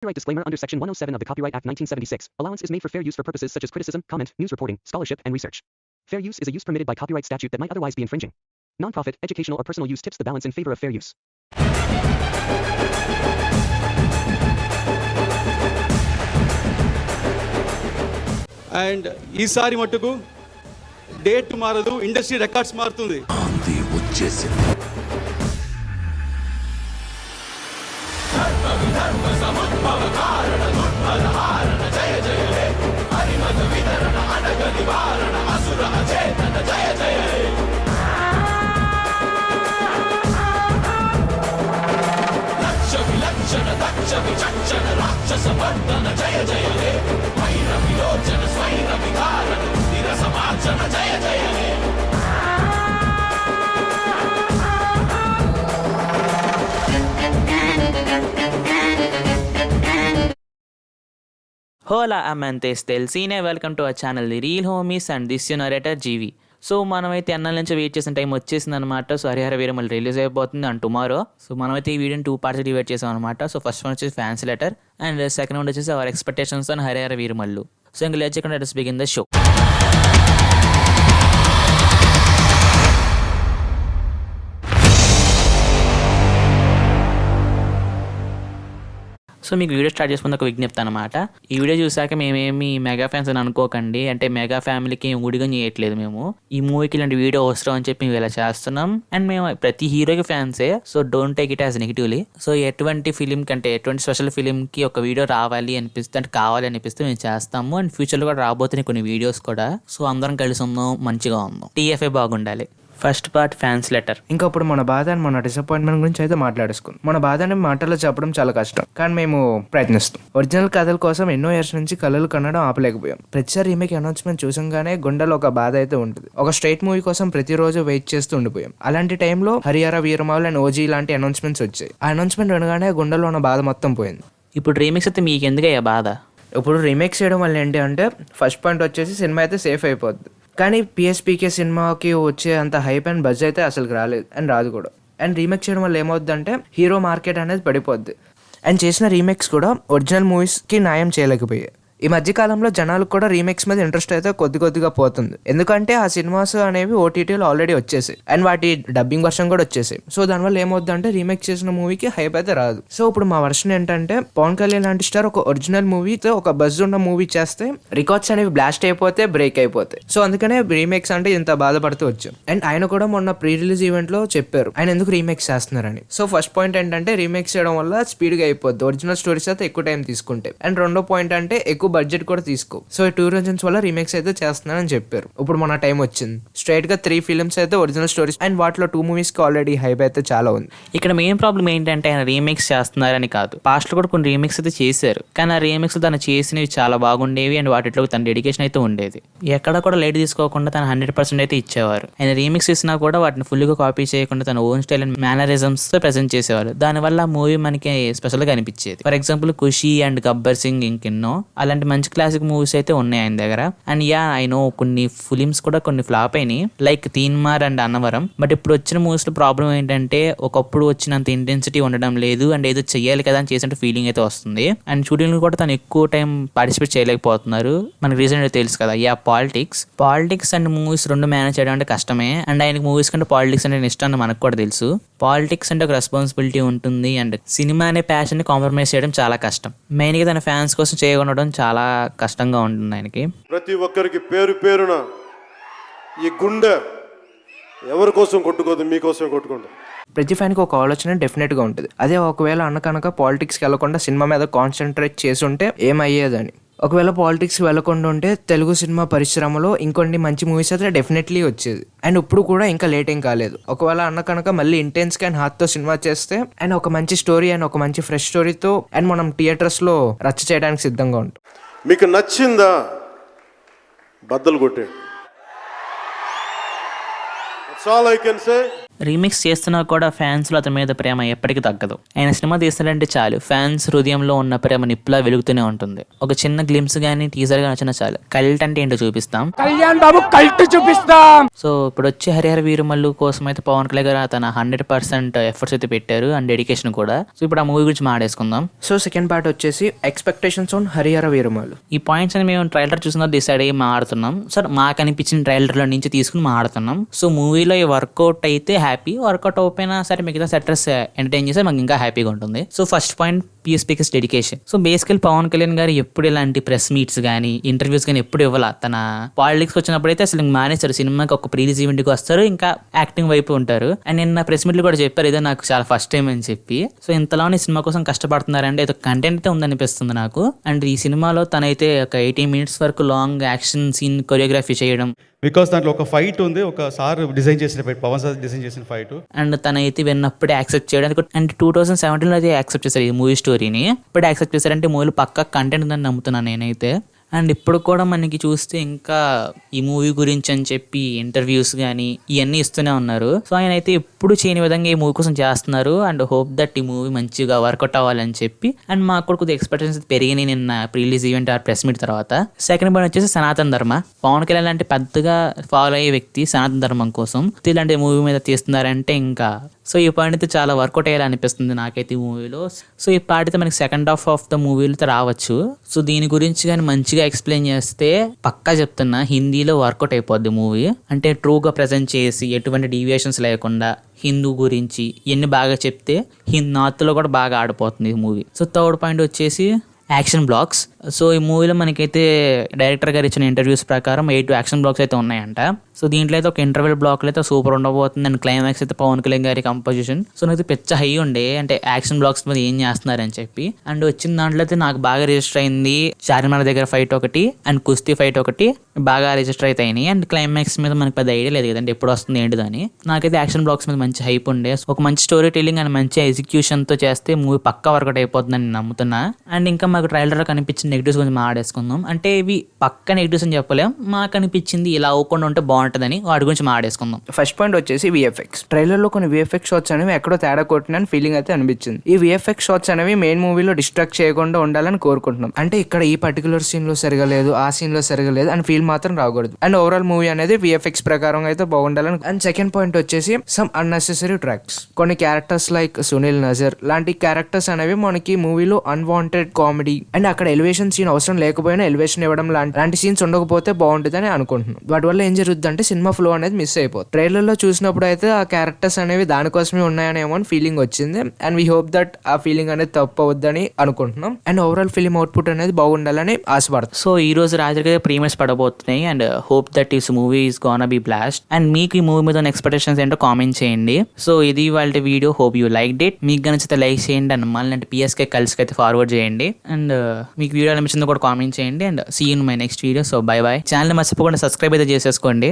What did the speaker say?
Copyright disclaimer under Section 107 of the Copyright Act 1976. Allowance is made for fair use for purposes such as criticism, comment, news reporting, scholarship, and research. Fair use is a use permitted by copyright statute that might otherwise be infringing. Non-profit, educational, or personal use tips the balance in favor of fair use. And ఈసారి మట్టుకు date మారదు, industry records మారుతుంది. Hola amantes del cine, welcome to our channel The Real Homies and this your narrator GV. So మనమైతే అన్నల నుంచి wait చేసిన time వచ్చేసింది అనమాట. సో హరిహర వీరమల్లి రిలీజ్ అయిపోతుంది అండ్ టుమారో. సో మనమైతే ఈ వీడియోని 2 పార్ట్స్ డివైడ్ చేసాం అనమాట. సో ఫస్ట్ వన్ వచ్చేసి fancy letter and second one వచ్చేసి our expectations on Harihara Veeramallu. So ఇంకా లేట్ చేయకుండా let's begin the show. So మీకు వీడియో స్టార్ట్ చేసుకున్న ఒక విజ్ఞప్తి అనమాట. ఈ వీడియో చూసాక మేమేమి మెగా ఫ్యాన్స్ అని అనుకోకండి. అంటే మెగా ఫ్యామిలీకి ఊడిగా చేయట్లేదు. మేము ఈ మూవీకి ఇలాంటి వీడియో అవసరం అని చెప్పి మేము ఇలా చేస్తున్నాం. అండ్ మేము ప్రతి హీరోకి ఫ్యాన్సే. So don't take it as negatively. So ఎటువంటి ఫిలిం కంటే ఎటువంటి స్పెషల్ ఫిలింకి ఒక వీడియో రావాలి అనిపిస్తే, అంటే కావాలి అనిపిస్తే మేము చేస్తాము. అండ్ ఫ్యూచర్లో కూడా రాబోతున్నాయి కొన్ని వీడియోస్ కూడా. సో అందరం కలిసి ఉందాం, మంచిగా ఉందాం, టీఎఫ్ఏ బాగుండాలి. First part fans letter. ఇంకా ఇప్పుడు మన బాధ అండ్ మన డిసప్పాయింట్మెంట్ గురించి అయితే మాట్లాడేసుకుందాం. మన బాధని మాటల్లో చెప్పడం చాలా కష్టం, కానీ మేము ప్రయత్నిస్తాం. ఒరిజినల్ కథల కోసం ఎన్నో ఇయర్స్ నుంచి కళలు కనడం ఆపలేకపోయాం. ప్రతిసారి రీమేక్ అనౌన్స్మెంట్ చూసంగానే గుండెలో ఒక బాధ అయితే ఉంటుంది. ఒక స్ట్రైట్ మూవీ కోసం ప్రతిరోజు వెయిట్ చేస్తూ ఉండిపోయాం. అలాంటి టైంలో హరిహర వీరమల్లు అండ్ ఓజీ లాంటి అనౌన్స్మెంట్స్ వచ్చాయి. ఆ అనౌన్స్మెంట్ వినగానే గుండెలో ఉన్న బాధ మొత్తం పోయింది. ఇప్పుడు రీమిక్స్ అయితే మీకు ఎందుకయ్యా బాధ? ఇప్పుడు రీమేక్ చేయడం వల్ల ఏంటి అంటే, ఫస్ట్ పాయింట్ వచ్చేసి సినిమా అయితే సేఫ్ అయిపోద్ది. కానీ పిఎస్పీకే సినిమాకి వచ్చే అంత హైప్ అండ్ బజ్ అయితే అసలు రాలేదు అండ్ రాదు కూడా. అండ్ రీమేక్ చేయడం వల్ల ఏమవుద్దంటే హీరో మార్కెట్ అనేది పడిపోద్ది. అండ్ చేసిన రీమేక్స్ కూడా ఒరిజినల్ మూవీస్కి న్యాయం చేయలేకపోయాయి. ఈ మధ్యకాలంలో జనాలకు కూడా రీమేక్స్ మీద ఇంట్రెస్ట్ అయితే కొద్దిగా పోతుంది. ఎందుకంటే ఆ సినిమాస్ అనేవి ఓటీటీలో ఆల్రెడీ వచ్చేసాయి అండ్ వాటి డబ్బింగ్ వర్షన్ కూడా వచ్చేసాయి. సో దానివల్ల ఏమవుద్దంటే రీమేక్ చేసిన మూవీకి హైప్ అయితే రాదు. సో ఇప్పుడు మా వర్షన్ ఏంటంటే, పవన్ కళ్యాణ్ లాంటి స్టార్ ఒక ఒరిజినల్ మూవీతో ఒక బజ్ ఉన్న మూవీ చేస్తే రికార్డ్స్ అనేవి బ్లాస్ట్ అయిపోతే బ్రేక్ అయిపోతాయి. సో అందుకనే రీమేక్స్ అంటే ఇంత బాధపడుతూ వచ్చాం. అండ్ ఆయన కూడా మొన్న ప్రీ రిలీజ్ ఈవెంట్ లో చెప్పారు ఆయన ఎందుకు రీమేక్స్ చేస్తున్నారని. సో ఫస్ట్ పాయింట్ ఏంటంటే, రీమేక్స్ చేయడం వల్ల స్పీడ్ గా అయిపోద్ది, ఒరిజినల్ స్టోరీస్ అయితే ఎక్కువ టైం తీసుకుంటే. అండ్ రెండో పాయింట్ అంటే ఎక్కువ బడ్జెట్ కూడా తీసుకో. సో ఈ 2 రీజన్స్ వల్ల రీమేక్స్ అయితే చేస్తున్నారని చెప్పారు. ఇప్పుడు మన టైం వచ్చింది. స్ట్రైట్ గా 3 ఫిల్మ్స్ అయితే ఒరిజినల్ స్టోరీస్ అండ్ వాటిలో 2 మూవీస్ కి ఆల్రెడీ హైప్ అయితే చాలా ఉంది. ఇక్కడ మెయిన్ ప్రాబ్లం ఏంటంటే ఆయన రీమేక్స్ చేస్తున్నారని కాదు. పాస్ట్ లో కూడా కొన్ని రీమేక్స్ అయితే చేశారు, కానీ ఆ రీమేక్స్ తను చేసినవి చాలా బాగుండేవి అండ్ వాటిలో తన డెడికేషన్ అయితే ఉండేది. ఎక్కడ కూడా లైట్ తీసుకోకుండా తన 100% అయితే ఇచ్చేవారు. ఆయన రీమేక్స్ చేసినా కూడా వాటిని ఫుల్ గా కాపీ చేయకుండా తన ఓన్ స్టైల్ అండ్ మేనరిజమ్స్ తో ప్రెజెంట్ చేసేవారు. దానివల్ల ఆ మూవీ మనకి స్పెషల్ గా అనిపించేది. For example Khushi and Gabbar Singh ఇంకెన్నో అలాంటి మంచి క్లాసిక్ మూవీస్ అయితే ఉన్నాయి ఆయన దగ్గర. అండ్ ఐ నో కొన్ని ఫిలిమ్స్ కూడా కొన్ని ఫ్లాప్ అయినాయి, like Teenmaar and Annavaram. But ఇప్పుడు వచ్చిన మూవీస్ లో ప్రాబ్లం ఏంటంటే, ఒకప్పుడు వచ్చినంత ఇంటెన్సిటీ ఉండడం లేదు అండ్ ఏదో చెయ్యాలి కదా అని చేసినట్టు ఫీలింగ్ అయితే వస్తుంది. అండ్ షూటింగ్ కూడా తను ఎక్కువ టైం పార్టిసిపేట్ చేయలేకపోతున్నారు. మనకి రీజన్ తెలుసు కదా, పాలిటిక్స్ అండ్ మూవీస్ రెండు మేనేజ్ చేయడం అంటే కష్టమే. అండ్ ఆయనకి మూవీస్ కంటే పాలిటిక్స్ అంటే ఇష్టం మనకు కూడా తెలుసు. పాలిటిక్స్ అంటే ఒక రెస్పాన్సిబిలిటీ ఉంటుంది అండ్ సినిమా అనే ప్యాషన్ ని కాంప్రమైజ్ చేయడం చాలా కష్టం. మెయిన్ గా తన ఫ్యాన్స్ కోసం చేయకుండా చాలా కష్టంగా ఉంటుంది ఆయనకి. ప్రతి ఒక్కరికి పేరున ఈ గుండె ఎవరి కోసం కొట్టుకోదు, మీకోసమే కొట్టుకోండి. ప్రతి ఫ్యాన్కి ఒక ఆలోచన డెఫినెట్ గా ఉంటుంది. అదే ఒకవేళ కనుక పాలిటిక్స్కి వెళ్లకుండా సినిమా మీద కాన్సన్ట్రేట్ చేసి ఉంటే ఏమయ్యేదని. ఒకవేళ పాలిటిక్స్కి వెళ్లకుండా ఉంటే తెలుగు సినిమా పరిశ్రమలో ఇంకొన్ని మంచి మూవీస్ అయితే డెఫినెట్లీ వచ్చేది. అండ్ ఇప్పుడు కూడా ఇంకా లేట్ ఏం కాలేదు. ఒకవేళ కనుక మళ్ళీ ఇంటెన్స్ అండ్ హార్ట్తో సినిమా చేస్తే అండ్ ఒక మంచి స్టోరీ అండ్ ఒక మంచి ఫ్రెష్ స్టోరీతో అండ్ మనం థియేటర్స్లో రచ్చ చేయడానికి సిద్ధంగా ఉంటాం. మీకు నచ్చిందా బద్దలు కొట్టండి. That's all I can say. Remix చేస్తున్నా కూడా ఫ్యాన్స్లో అతని మీద ప్రేమ ఎప్పటికీ తగ్గదు. ఆయన సినిమా తీస్తాడంటే చాలు ఫ్యాన్స్ హృదయంలో ఉన్న ప్రేమ నిప్పులా వెలుగుతూనే ఉంటుంది. ఒక చిన్న గ్లిమ్స్ గానీ టీజర్ గానీ వచ్చినా చాలు కల్ట్ అంటే ఏంటో చూపిస్తాం. సో ఇప్పుడు వచ్చి హరిహర వీరమల్లు కోసం అయితే పవన్ కళ్యాణ్ గారు తన 100% ఎఫర్ట్స్ అయితే పెట్టారు అండ్ డెడికేషన్ కూడా. సో ఇప్పుడు ఆ మూవీ గురించి మాట్లాడేసుకుందాం. సో సెకండ్ పార్ట్ వచ్చేసి ఎక్స్పెక్టేషన్స్ ఆన్ హరిహర వీరమల్లు. ఈ పాయింట్స్ అని మేము ట్రైలర్ చూసిన డిసైడ్ అయ్యి మాడుతున్నాం. సార్ మాకు అనిపించిన ట్రైలర్లో నుంచి తీసుకుని మాడుతున్నాం. సో మూవీలో ఈ వర్కౌట్ అయితే హ్యాపీ, వర్కౌట్ అయిపోయినా సరే మిగతా సెటర్స్ ఎంటర్టైన్ చేస్తే మాకు ఇంకా హ్యాపీగా ఉంటుంది. So first point PSPK's dedication. So basically Pawan Kalyan గారు ఎప్పుడు ఇలాంటి ప్రెస్ మీట్స్ కానీ ఇంటర్వ్యూస్ కానీ ఎప్పుడు ఇవ్వాల. తన పాలిటిక్స్ వచ్చినప్పుడు అయితే అసలు మానేస్తారు. సినిమాకి ఒక ప్రీలీజ్ ఈవెంట్కి వస్తారు, ఇంకా యాక్టింగ్ వైపు ఉంటారు. అండ్ నిన్న ప్రెస్ మీట్లు కూడా చెప్పారు ఇదే నాకు చాలా ఫస్ట్ టైం అని చెప్పి. సో ఇంతలోనే సినిమా కోసం కష్టపడుతున్నారంటే ఏదో కంటెంట్ అయితే ఉందనిపిస్తుంది నాకు. అండ్ ఈ సినిమాలో తనైతే ఒక 18 minutes వరకు లాంగ్ యాక్షన్ సీన్ కొరియోగ్రఫీ చేయడం, బికాస్ దాంట్లో ఒక ఫైట్ ఉంది, ఒక సార్ డిజైన్ చేసిన ఫైట్, పవన్ సార్ డిజైన్ చేసిన ఫైట్. అండ్ తనైతే విన్నప్పుడే యాక్సెప్ట్ చేయడానికి. అండ్ 2017లో అయితే యాక్సెప్ట్ చేశారు ఈ మూవీ స్టోరీని. ఇప్పుడు యాక్సెప్ట్ చేశారంటే మూవీలో పక్కా కంటెంట్ ఉందని నమ్ముతున్నాను నేనైతే. అండ్ ఇప్పుడు కూడా మనకి చూస్తే ఇంకా ఈ మూవీ గురించి అని చెప్పి ఇంటర్వ్యూస్ కానీ ఇవన్నీ ఇస్తూనే ఉన్నారు. సో ఆయన అయితే ఎప్పుడు చేయని విధంగా ఈ మూవీ కోసం చేస్తున్నారు. అండ్ హోప్ దట్ ఈ మూవీ మంచిగా వర్కౌట్ అవ్వాలని చెప్పి. అండ్ మాకు కూడా కొద్దిగా ఎక్స్పెక్టేషన్స్ పెరిగినాయి నిన్న ప్రీలీజ్ ఈవెంట్ ఆర్ ప్రెస్ మీట్ తర్వాత. సెకండ్ పాయింట్ వచ్చేసి సనాతన ధర్మ. పవన్ కళ్యాణ్ లాంటి పెద్దగా ఫాలో అయ్యే వ్యక్తి సనాతన ధర్మం కోసం ఇలాంటి మూవీ మీద తీస్తున్నారంటే ఇంకా సో ఈ పాయింట్ అయితే చాలా వర్కౌట్ అయ్యాలనిపిస్తుంది నాకైతే ఈ మూవీలో. సో ఈ పార్ట్ అయితే మనకి సెకండ్ హాఫ్ ఆఫ్ ద మూవీలో రావచ్చు. సో దీని గురించి కానీ మంచిగా ఎక్స్ప్లెయిన్ చేస్తే పక్కా చెప్తున్నా హిందీలో వర్కౌట్ అయిపోద్ది మూవీ. అంటే ట్రూగా ప్రజెంట్ చేసి ఎటువంటి డీవియేషన్స్ లేకుండా హిందూ గురించి ఇవన్నీ బాగా చెప్తే నార్త్లో కూడా బాగా ఆడిపోతుంది ఈ మూవీ. సో థర్డ్ పాయింట్ వచ్చేసి యాక్షన్ బ్లాక్స్. సో ఈ మూవీలో మనకైతే డైరెక్టర్ గారు ఇచ్చిన ఇంటర్వ్యూస్ ప్రకారం 8 యాక్షన్ బ్లాక్స్ అయితే ఉన్నాయంట. సో దీంట్లో అయితే ఒక ఇంటర్వెల్ బ్లాక్లో అయితే సూపర్ ఉండబోతుంది. అండ్ క్లైమాక్స్ అయితే పవన్ కళ్యాణ్ గారి కంపోజిషన్. సో నాకు పెద్ద హై ఉండే అంటే యాక్షన్ బ్లాక్స్ మీద ఏం చేస్తున్నారని చెప్పి. అండ్ వచ్చిన దాంట్లో అయితే నాకు బాగా రిజిస్టర్ అయింది చార్మినార్ దగ్గర ఫైట్ ఒకటి అండ్ కుస్తీ ఫైట్ ఒకటి బాగా రిజిస్టర్ అయితే అయినాయి. అండ్ క్లైమాక్స్ మీద మనకి పెద్ద ఐడియా లేదు కదండి ఎప్పుడు వస్తుంది ఏంటిదని. నాకైతే యాక్షన్ బ్లాక్స్ మీద మంచి హైప్ ఉండే. ఒక మంచి స్టోరీ టెల్లింగ్ అండ్ మంచి ఎగ్జిక్యూషన్తో చేస్తే మూవీ పక్కా వర్కౌట్ అయిపోతుందని నేను నమ్ముతున్నా. అండ్ ఇంకా మాకు ట్రైలర్లో కనిపించిన నెగిటివ్స్ గురించి మాట్లాడేసుకుందాం. అంటే ఇవి పక్క నెగిటివ్స్ అని చెప్పలేం, మాకు అనిపించింది ఇలా అవ్వకుండా ఉంటే బాగుంటుందని వాటి గురించి మాట్లాడేసుకుందాం. ఫస్ట్ పాయింట్ వచ్చేసి విఎఫ్ఎక్స్. ట్రైలర్ లో కొన్ని విఎఫ్ఎక్స్ షాట్స్ అనేవి ఎక్కడో తేడా కొట్టిన ఫీలింగ్ అయితే అనిపించింది. ఈ విఎఫ్ఎక్స్ షాట్స్ అనేవి మెయిన్ మూవీలో డిస్ట్రాక్ట్ చేయకుండా ఉండాలని కోరుకుంటున్నాం. అంటే ఇక్కడ ఈ పర్టికులర్ సీన్ లో సరిగా లేదు, ఆ సీన్ లో సరిగా లేదు అని ఫీల్ మాత్రం రాకూడదు. అండ్ ఓవరాల్ మూవీ అనేది విఎఫ్ఎక్స్ ప్రకారం అయితే బాగుండాలని. అండ్ సెకండ్ పాయింట్ వచ్చేసి సమ్ అన్నెసెసరీ ట్రాక్స్. కొన్ని క్యారెక్టర్స్ లైక్ సునీల్ నజర్ లాంటి క్యారెక్టర్స్ అనేవి మనకి మూవీలో అన్వాంటెడ్ కామెడీ అండ్ అక్కడ ఎలివేషన్ సీన్ అవసరం లేకపోయినా ఎలివేషన్ ఇవ్వడం లాంటి సీన్స్ ఉండకపోతే బాగుంటుందని అనుకుంటున్నాను. వాటి వల్ల ఏం జరుగుతుంది అంటే సినిమా ఫ్లో అనేది మిస్ అయిపోతుంది. ట్రైలర్ లో చూసినప్పుడు అయితే ఆ క్యారెక్టర్స్ అనేవి దానికోసమే ఉన్నాయనేమో అని ఫీలింగ్ వచ్చింది. అండ్ వీ హోప్ దట్ ఆ ఫీలింగ్ అనేది తప్పు అవద్దని అనుకుంటున్నాం. అండ్ ఓవరాల్ ఫిలిం అవుట్పుట్ అనేది బాగుండాలని ఆశపడతాం. సో ఈ రోజు రాత్రికి ప్రీమియర్స్ పడబోతున్నాయి. And hope that is movie is gonna be blast. And మీకు ఈ మూవీ మీద ఎక్స్పెక్టేషన్స్ ఏంటో కామెంట్ చేయండి. సో ఇది వాళ్ళ video. Hope you like it. మీకు నచ్చితే లైక్ చేయండి అండ్ మళ్ళీ పిఎస్కే కలిసి అయితే ఫార్వర్డ్ చేయండి. అండ్ మీకు వీడియో అనిపించిందో కూడా కామెంట్ చేయండి. And see in my next video. So bye bye. Channel మర్చిపోకుండా సబ్స్క్రైబ్ అయితే చేసేసుకోండి.